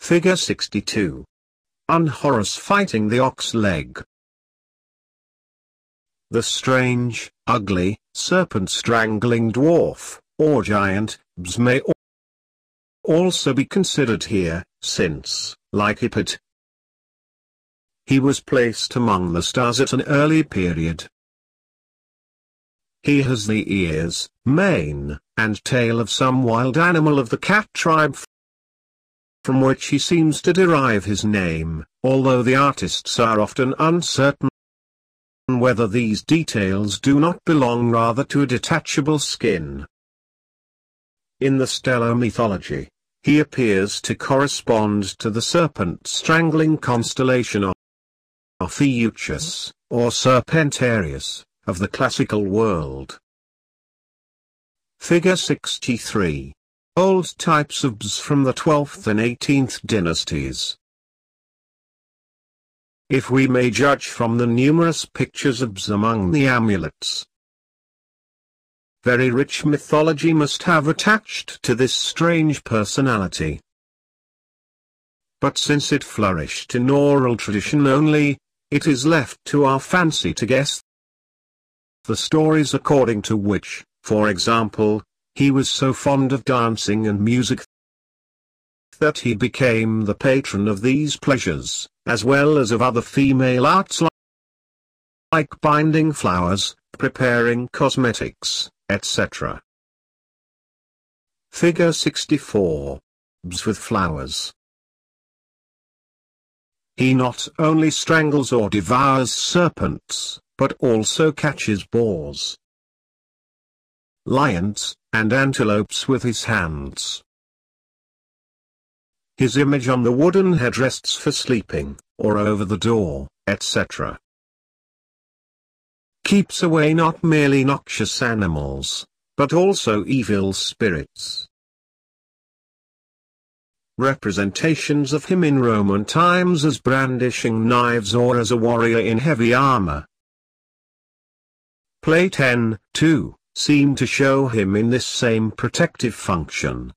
Figure 62. Horus fighting the ox leg. The strange, ugly, serpent-strangling dwarf, or giant, may also be considered here, since, like Ipit, he was placed among the stars at an early period. He has the ears, mane, and tail of some wild animal of the cat tribe, from which he seems to derive his name, although the artists are often uncertain whether these details do not belong rather to a detachable skin. In the stellar mythology, he appears to correspond to the serpent-strangling constellation of Ophiuchus, or Serpentarius, of the classical world. Figure 63. Old types of Bs from the 12th and 18th dynasties. If we may judge from the numerous pictures of Bs among the amulets, very rich mythology must have attached to this strange personality. But since it flourished in oral tradition only, it is left to our fancy to guess the stories according to which, for example, he was so fond of dancing and music that he became the patron of these pleasures, as well as of other female arts like binding flowers, preparing cosmetics, etc. Figure 64. Bs with flowers. He not only strangles or devours serpents, but also catches boars, lions, and antelopes with his hands. His image on the wooden headrests for sleeping, or over the door, etc. keeps away not merely noxious animals, but also evil spirits. Representations of him in Roman times as brandishing knives or as a warrior in heavy armor. Plate 10(2) seem to show him in this same protective function.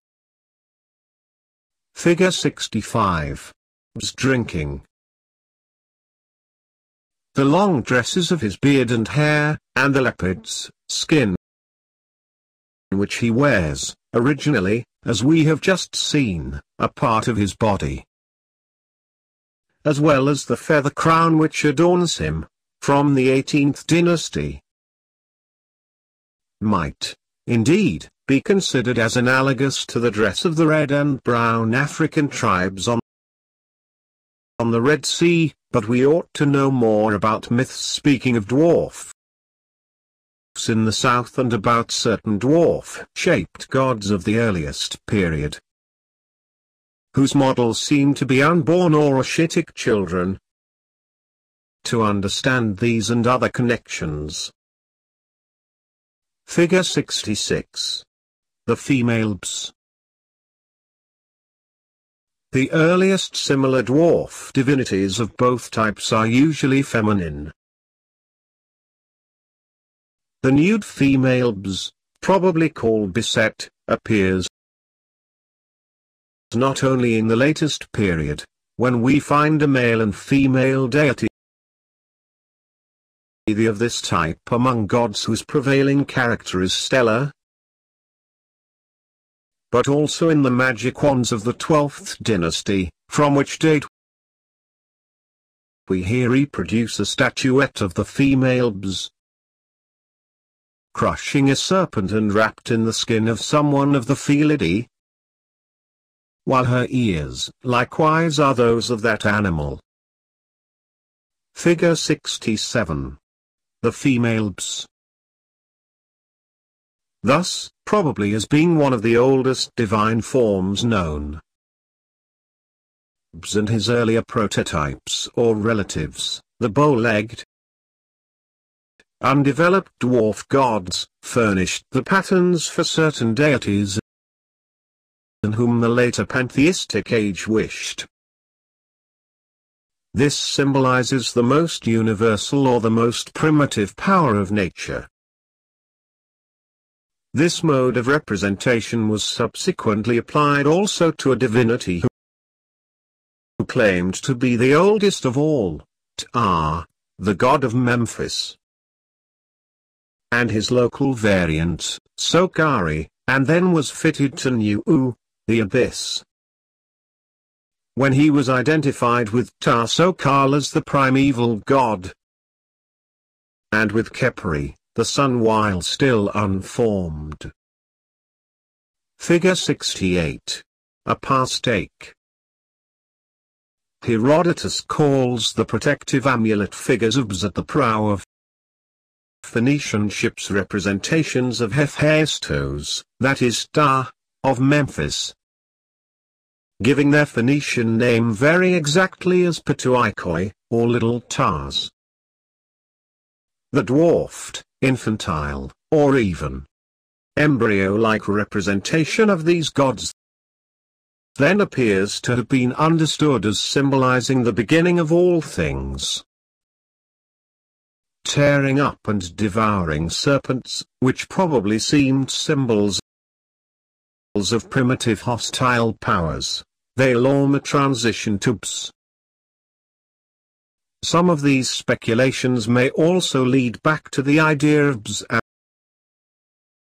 Figure 65. Bs drinking. The long dresses of his beard and hair, and the leopard's skin which he wears, originally, as we have just seen, a part of his body, as well as the feather crown which adorns him, from the 18th dynasty, might, indeed, be considered as analogous to the dress of the red and brown African tribes on the Red Sea, but we ought to know more about myths speaking of dwarfs in the south and about certain dwarf-shaped gods of the earliest period, whose models seem to be unborn or Ashitic children. To understand these and other connections. Figure 66. The female Bs. The earliest similar dwarf divinities of both types are usually feminine. The nude female Bs, probably called Biset, appears not only in the latest period, when we find a male and female deity of this type among gods whose prevailing character is stellar, but also in the magic wands of the 12th dynasty, from which date we here reproduce a statuette of the female Bs crushing a serpent and wrapped in the skin of someone of the Felidae, while her ears likewise are those of that animal. Figure 67. The female Bs. Thus, probably as being one of the oldest divine forms known, Bs and his earlier prototypes or relatives, the bow-legged, undeveloped dwarf gods, furnished the patterns for certain deities in whom the later pantheistic age wished. This symbolizes the most universal or the most primitive power of nature. This mode of representation was subsequently applied also to a divinity claimed to be the oldest of all, Ptah, the god of Memphis, and his local variant, Sokari, and then was fitted to Nu, the abyss. When he was identified with Ptah-Sokal as the primeval god, and with Khepri, the sun while still unformed. Figure 68. A past ache. Herodotus calls the protective amulet figures of Bs at the prow of Phoenician ships representations of Hephaestos, that is Ptah, of Memphis, giving their Phoenician name very exactly as Ptuikoi, or Little Ptahs. The dwarfed, infantile, or even embryo-like representation of these gods then appears to have been understood as symbolizing the beginning of all things. Tearing up and devouring serpents, which probably seemed symbols of primitive hostile powers, they later transition to Bs. Some of these speculations may also lead back to the idea of Bs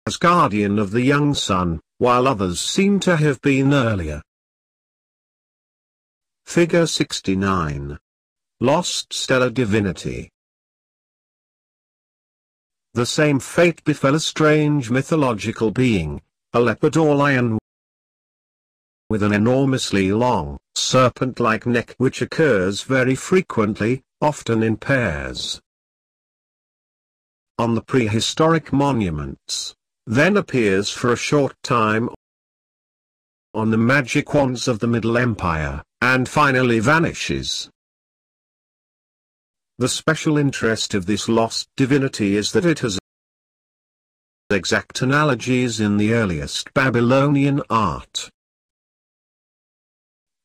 as guardian of the young sun, while others seem to have been earlier. Figure 69. Lost stellar divinity. The same fate befell a strange mythological being, a leopard or lion with an enormously long, serpent-like neck which occurs very frequently, often in pairs, on the prehistoric monuments, then appears for a short time on the magic wands of the Middle Empire, and finally vanishes. The special interest of this lost divinity is that it has exact analogies in the earliest Babylonian art.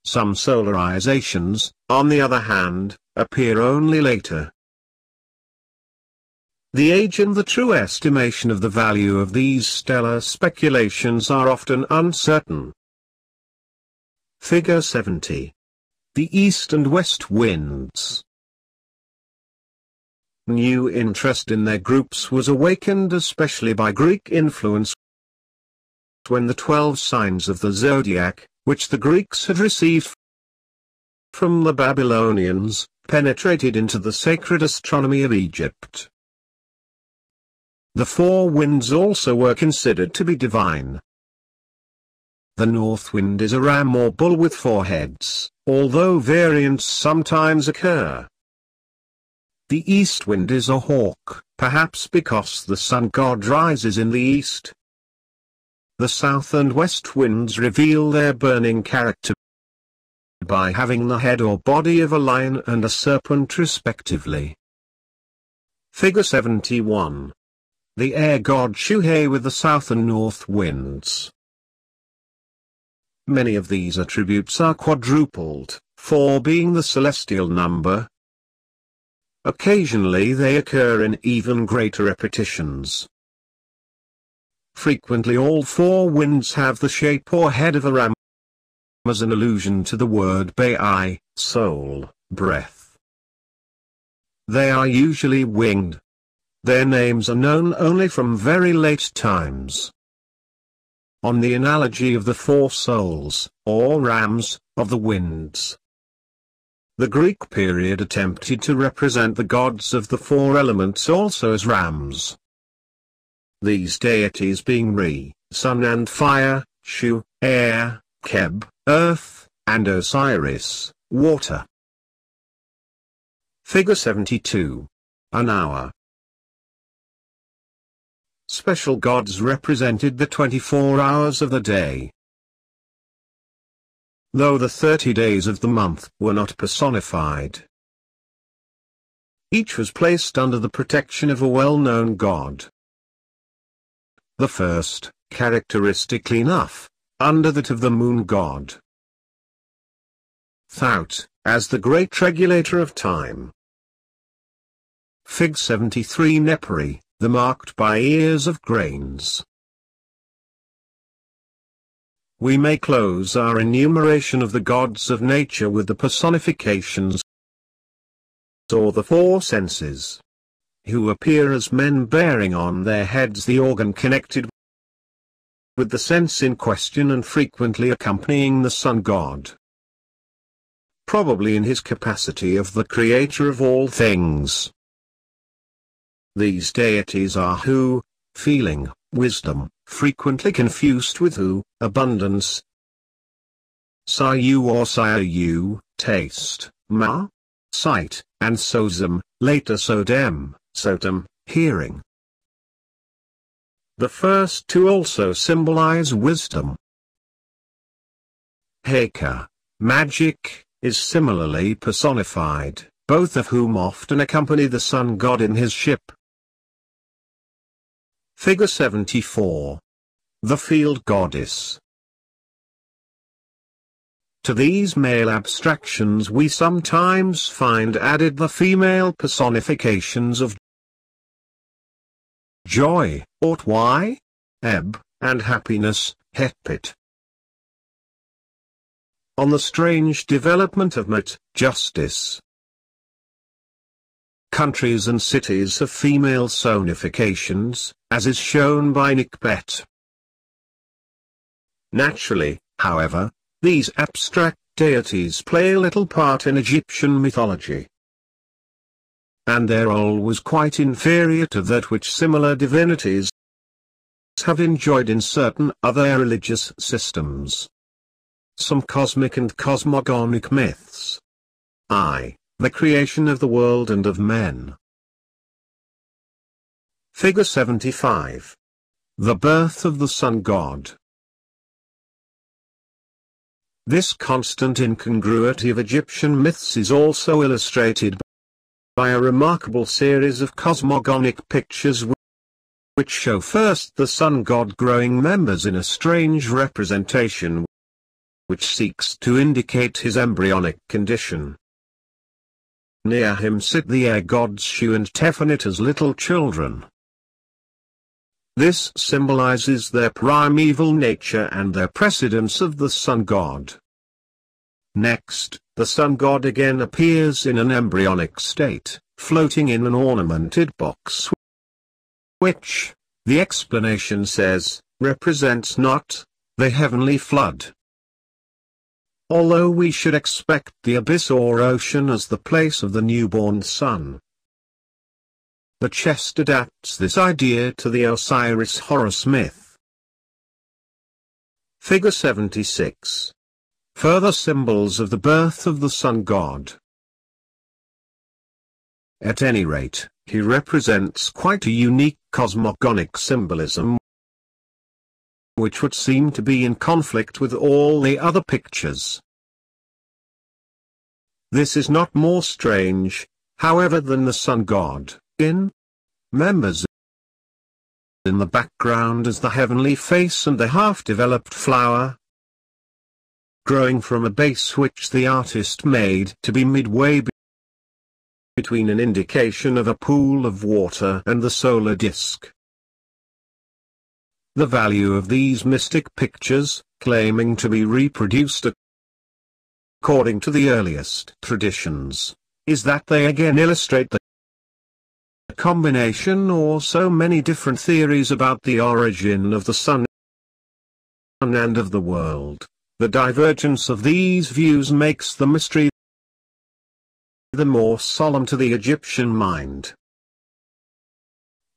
Some solarizations, on the other hand, appear only later. The age and the true estimation of the value of these stellar speculations are often uncertain. Figure 70. The East and West Winds. New interest in their groups was awakened especially by Greek influence when the 12 signs of the zodiac, which the Greeks had received from the Babylonians, penetrated into the sacred astronomy of Egypt. The 4 winds also were considered to be divine. The north wind is a ram or bull with 4 heads, although variants sometimes occur. The east wind is a hawk, perhaps because the sun god rises in the east. The south and west winds reveal their burning character by having the head or body of a lion and a serpent respectively. Figure 71. The air god Shuhei with the south and north winds. Many of these attributes are quadrupled, 4 being the celestial number. Occasionally they occur in even greater repetitions. Frequently all 4 winds have the shape or head of a ram, as an allusion to the word Bai, soul, breath. They are usually winged. Their names are known only from very late times. On the analogy of the 4 souls, or rams, of the winds, the Greek period attempted to represent the gods of the 4 elements also as rams. These deities being Re, sun and fire, Shu, air, Keb, earth, and Osiris, water. Figure 72. An hour. Special gods represented the 24 hours of the day. Though the 30 days of the month were not personified, each was placed under the protection of a well-known god. The first, characteristically enough, under that of the moon god, Thout, as the great regulator of time. Fig 73. Neperi, the marked by ears of grains. we may close our enumeration of the gods of nature with the personifications or the four senses, who appear as men bearing on their heads the organ connected with the sense in question and frequently accompanying the sun god, probably in his capacity of the creator of all things. These deities are who, feeling, wisdom, frequently confused with who, abundance, Sayu or Sayu, taste, Ma, sight, and Sozam, later Sodem, Sotam, hearing. The first two also symbolize wisdom. Heka, magic, is similarly personified, both of whom often accompany the sun god in his ship. Figure 74. The Field Goddess. To these male abstractions we sometimes find added the female personifications of joy, Otwai, ebb, and happiness, Hepit. On the strange development of Mut, justice. Countries and cities have female sonifications, as is shown by Nikbet. Naturally, however, these abstract deities play little part in Egyptian mythology, and their role was quite inferior to that which similar divinities have enjoyed in certain other religious systems. Some cosmic and cosmogonic myths. I. The creation of the world and of men. Figure 75. The birth of the sun god. This constant incongruity of Egyptian myths is also illustrated by a remarkable series of cosmogonic pictures which show first the sun god growing members in a strange representation which seeks to indicate his embryonic condition. Near him sit the air gods Shu and Tephanet as little children. This symbolizes their primeval nature and their precedence of the sun god. Next, the sun god again appears in an embryonic state, floating in an ornamented box, which, the explanation says, represents not the heavenly flood. Although we should expect the abyss or ocean as the place of the newborn sun, the chest adapts this idea to the Osiris-Horus myth. Figure 76. Further symbols of the birth of the sun god. At any rate, he represents quite a unique cosmogonic symbolism which would seem to be in conflict with all the other pictures. This is not more strange, however, than the sun god, in members in the background as the heavenly face and the half-developed flower, growing from a base which the artist made to be midway between an indication of a pool of water and the solar disk. The value of these mystic pictures, claiming to be reproduced according to the earliest traditions, is that they again illustrate the combination or so many different theories about the origin of the sun and of the world. The divergence of these views makes the mystery the more solemn to the Egyptian mind.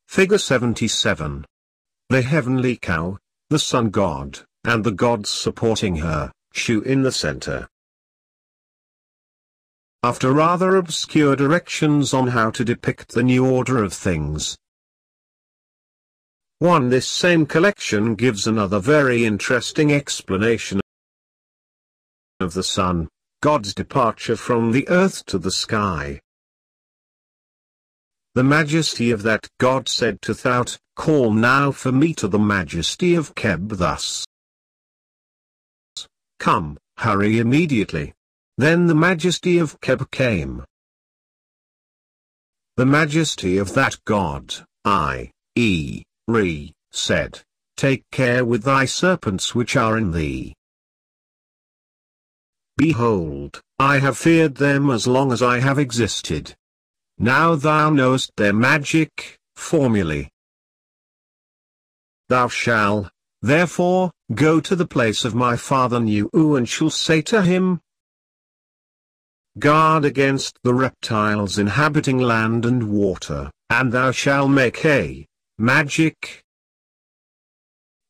Figure 77. The heavenly cow, the sun god, and the gods supporting her, Shu in the center. After rather obscure directions on how to depict the new order of things, this same collection gives another very interesting explanation of the sun god's departure from the earth to the sky. The majesty of that god said to Thout, "Call now for me to the majesty of Keb," thus. "Come, hurry immediately." Then the majesty of Keb came. The majesty of that god, i.e., Re, said, take care with thy serpents which are in thee. Behold, I have feared them as long as I have existed. Now thou knowest their magic formulae. Thou shalt, therefore, go to the place of my father Nu and shall say to him, guard against the reptiles inhabiting land and water, and thou shalt make a magic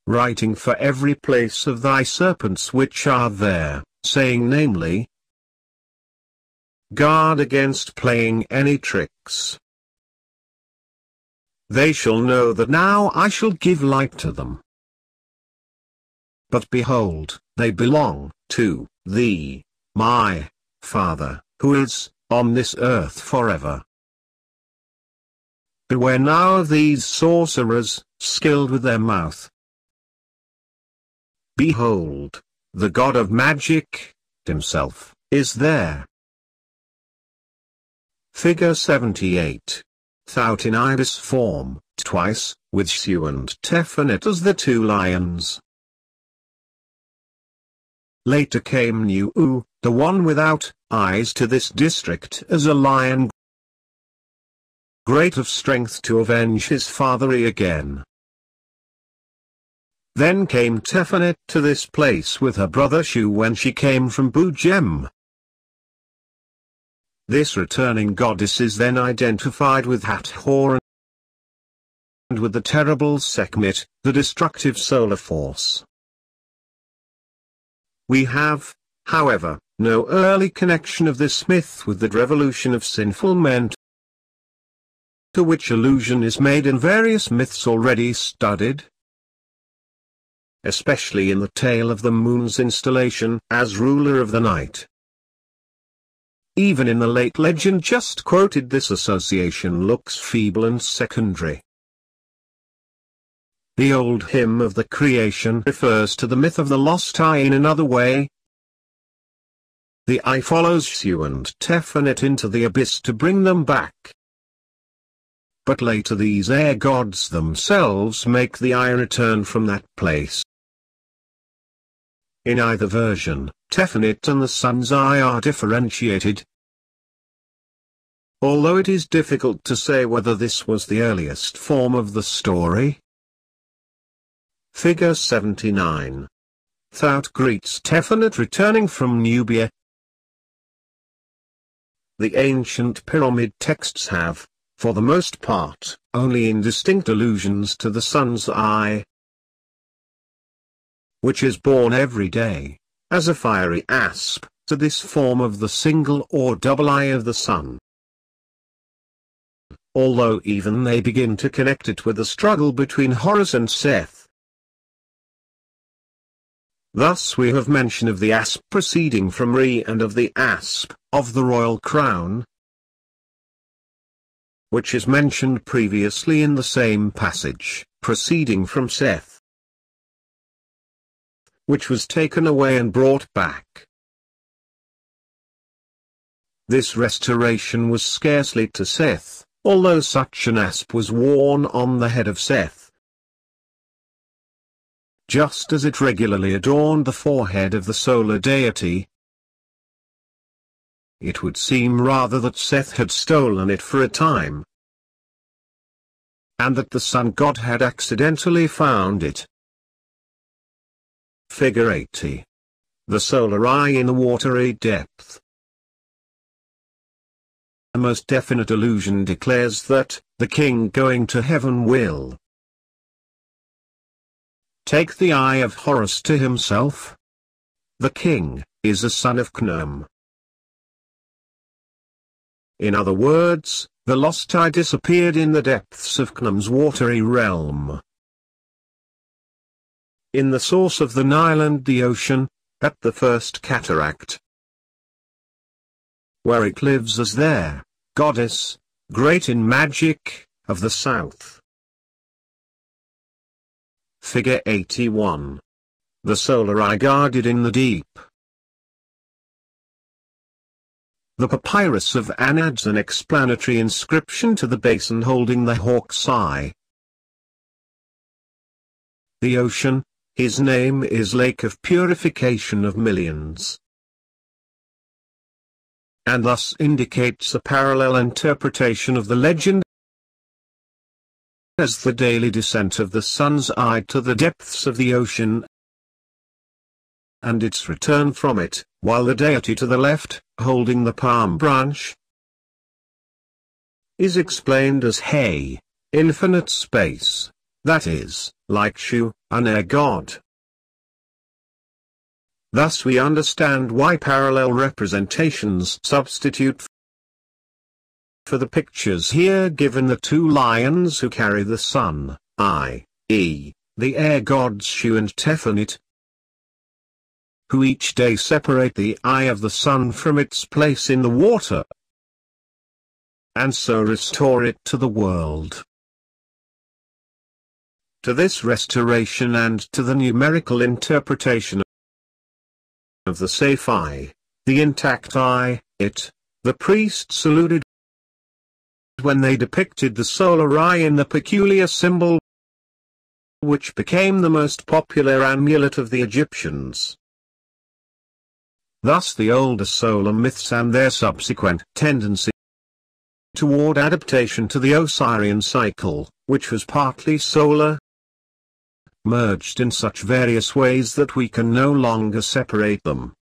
writing for every place of thy serpents which are there, saying namely, guard against playing any tricks. They shall know that now I shall give light to them. But behold, they belong to thee, my Father, who is on this earth forever. Beware now of these sorcerers, skilled with their mouth. Behold, the god of magic, himself, is there. Figure 78. Thout in ibis form, twice, with Shu and Tephanet as the two lions. Later came Nu, the one without eyes, to this district as a lion, great of strength, to avenge his father again. Then came Tephanet to this place with her brother Shu when she came from Bugem. This returning goddess is then identified with Hathor and with the terrible Sekhmet, the destructive solar force. We have, however, no early connection of this myth with the revolution of sinful men, to which allusion is made in various myths already studied, especially in the tale of the moon's installation as ruler of the night. Even in the late legend just quoted, this association looks feeble and secondary. The old hymn of the creation refers to the myth of the lost eye in another way. The eye follows Shu and Tephanet into the abyss to bring them back. But later these air gods themselves make the eye return from that place. In either version, Tephanet and the sun's eye are differentiated. Although it is difficult to say whether this was the earliest form of the story. Figure 79. Thout greets Tephanet returning from Nubia. The ancient pyramid texts have, for the most part, only indistinct allusions to the sun's eye, which is born every day, as a fiery asp, to this form of the single or double eye of the sun. Although even they begin to connect it with the struggle between Horus and Seth. Thus we have mention of the asp proceeding from Re and of the asp, of the royal crown, which is mentioned previously in the same passage, proceeding from Seth, which was taken away and brought back. This restoration was scarcely to Seth, although such an asp was worn on the head of Seth, just as it regularly adorned the forehead of the solar deity. It would seem rather that Seth had stolen it for a time, and that the sun god had accidentally found it. Figure 80. The solar eye in the watery depth. A most definite allusion declares that, the king going to heaven will take the eye of Horus to himself. The king is a son of Khnum. In other words, the lost eye disappeared in the depths of Khnum's watery realm. In the source of the Nile and the ocean, at the first cataract, where it lives as their goddess, great in magic, of the south. Figure 81. The solar eye guarded in the deep. The papyrus of An adds an explanatory inscription to the basin holding the hawk's eye. the ocean, his name is Lake of Purification of Millions, and thus indicates a parallel interpretation of the legend as the daily descent of the sun's eye to the depths of the ocean and its return from it, while the deity to the left, holding the palm branch, is explained as Shuhei, infinite space, that is, like Shu, an air god. Thus we understand why parallel representations substitute for the pictures here given the two lions who carry the sun, i.e., the air gods Shu and Tephanit, who each day separate the eye of the sun from its place in the water, and so restore it to the world. To this restoration and to the numerical interpretation of the safe eye, the intact eye, the priests alluded when they depicted the solar eye in the peculiar symbol which became the most popular amulet of the Egyptians. Thus the older solar myths and their subsequent tendency toward adaptation to the Osirian cycle, which was partly solar, merged in such various ways that we can no longer separate them.